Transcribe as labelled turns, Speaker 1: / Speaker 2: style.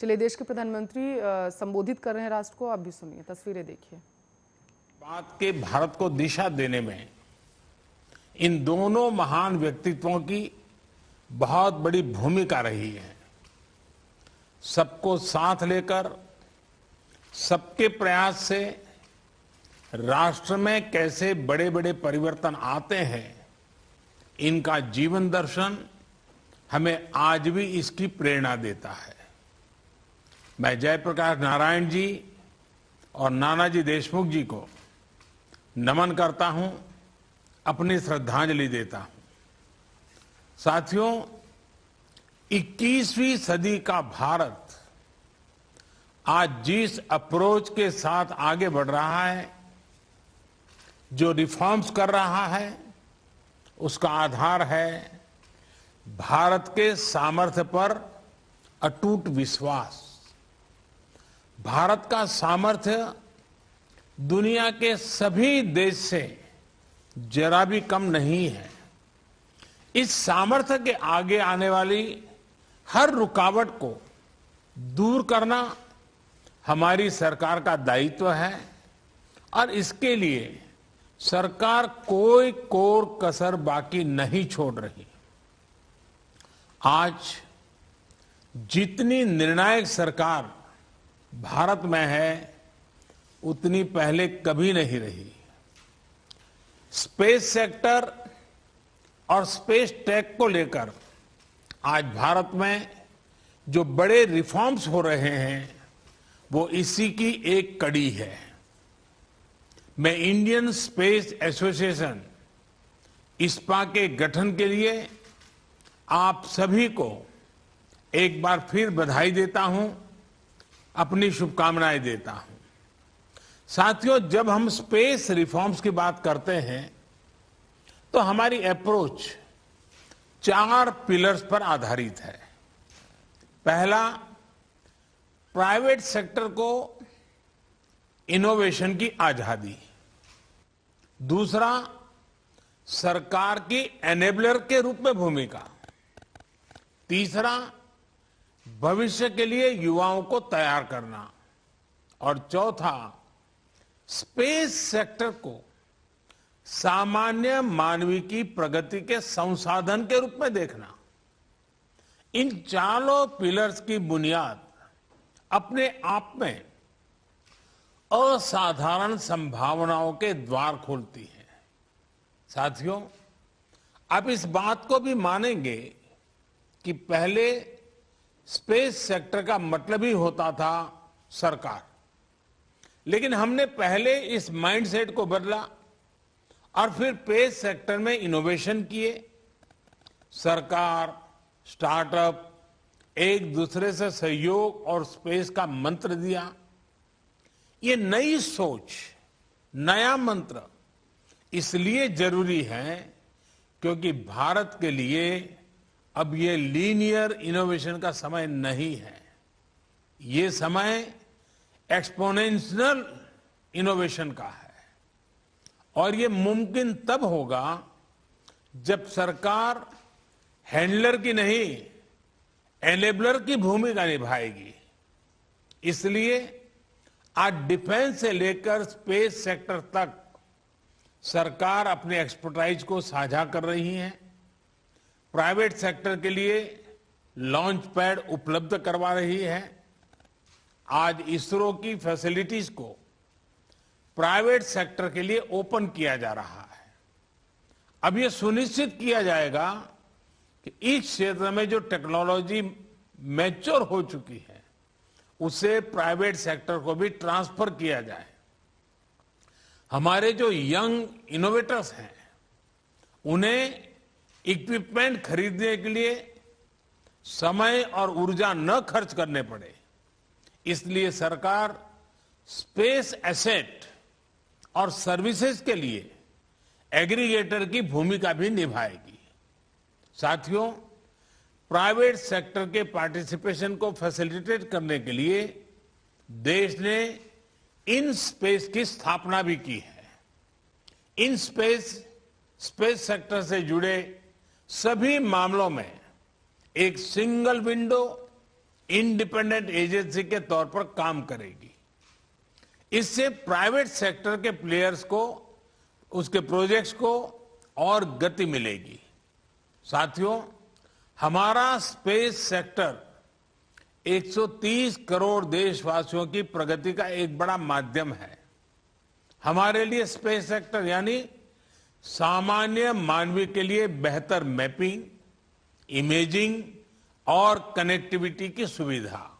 Speaker 1: चलिए, देश के प्रधानमंत्री संबोधित कर रहे हैं राष्ट्र को, आप भी सुनिए, तस्वीरें देखिए।
Speaker 2: बात के भारत को दिशा देने में इन दोनों महान व्यक्तित्वों की बहुत बड़ी भूमिका रही है। सबको साथ लेकर सबके प्रयास से राष्ट्र में कैसे बड़े बड़े परिवर्तन आते हैं, इनका जीवन दर्शन हमें आज भी इसकी प्रेरणा देता है। मैं जयप्रकाश नारायण जी और नानाजी देशमुख जी को नमन करता हूं, अपनी श्रद्धांजलि देता हूं। साथियों, 21वीं सदी का भारत आज जिस अप्रोच के साथ आगे बढ़ रहा है, जो रिफॉर्म्स कर रहा है, उसका आधार है भारत के सामर्थ्य पर अटूट विश्वास। भारत का सामर्थ्य दुनिया के सभी देश से जरा भी कम नहीं है। इस सामर्थ्य के आगे आने वाली हर रुकावट को दूर करना हमारी सरकार का दायित्व है और इसके लिए सरकार कोई कोर कसर बाकी नहीं छोड़ रही। आज जितनी निर्णायक सरकार भारत में है, उतनी पहले कभी नहीं रही। स्पेस सेक्टर और स्पेस टेक को लेकर आज भारत में जो बड़े रिफॉर्म्स हो रहे हैं, वो इसी की एक कड़ी है। मैं इंडियन स्पेस एसोसिएशन इस्पा के गठन के लिए आप सभी को एक बार फिर बधाई देता हूं, अपनी शुभकामनाएं देता हूं। साथियों, जब हम स्पेस रिफॉर्म्स की बात करते हैं तो हमारी अप्रोच 4 पिलर्स पर आधारित है। पहला, प्राइवेट सेक्टर को इनोवेशन की आजादी। दूसरा, सरकार की एनेबलर के रूप में भूमिका। तीसरा, भविष्य के लिए युवाओं को तैयार करना। और चौथा, स्पेस सेक्टर को सामान्य मानवीय की प्रगति के संसाधन के रूप में देखना। इन चारों पिलर्स की बुनियाद अपने आप में असाधारण संभावनाओं के द्वार खोलती है। साथियों, आप इस बात को भी मानेंगे कि पहले स्पेस सेक्टर का मतलब ही होता था सरकार, लेकिन हमने पहले इस माइंडसेट को बदला और फिर स्पेस सेक्टर में इनोवेशन किए। सरकार, स्टार्टअप एक दूसरे से सहयोग और स्पेस का मंत्र दिया। ये नई सोच, नया मंत्र इसलिए जरूरी है क्योंकि भारत के लिए अब ये लीनियर इनोवेशन का समय नहीं है। ये समय एक्सपोनेंशियल इनोवेशन का है और ये मुमकिन तब होगा जब सरकार हैंडलर की नहीं, एनेबलर की भूमिका निभाएगी। इसलिए आज डिफेंस से लेकर स्पेस सेक्टर तक सरकार अपने एक्सपर्टाइज को साझा कर रही है। प्राइवेट सेक्टर के लिए लॉन्च पैड उपलब्ध करवा रही है। आज इसरो की फैसिलिटीज को प्राइवेट सेक्टर के लिए ओपन किया जा रहा है। अब यह सुनिश्चित किया जाएगा कि इस क्षेत्र में जो टेक्नोलॉजी मैच्योर हो चुकी है, उसे प्राइवेट सेक्टर को भी ट्रांसफर किया जाए। हमारे जो यंग इनोवेटर्स हैं, उन्हें इक्विपमेंट खरीदने के लिए समय और ऊर्जा न खर्च करने पड़े, इसलिए सरकार स्पेस एसेट और सर्विसेज के लिए एग्रीगेटर की भूमिका भी निभाएगी। साथियों, प्राइवेट सेक्टर के पार्टिसिपेशन को फैसिलिटेट करने के लिए देश ने इन स्पेस की स्थापना भी की है। इन स्पेस सेक्टर से जुड़े सभी मामलों में एक सिंगल विंडो, इंडिपेंडेंट एजेंसी के तौर पर काम करेगी। इससे प्राइवेट सेक्टर के प्लेयर्स को, उसके प्रोजेक्ट्स को और गति मिलेगी। साथियों, हमारा स्पेस सेक्टर 130 करोड़ देशवासियों की प्रगति का एक बड़ा माध्यम है। हमारे लिए स्पेस सेक्टर यानी सामान्य मानव के लिए बेहतर मैपिंग, इमेजिंग और कनेक्टिविटी की सुविधा।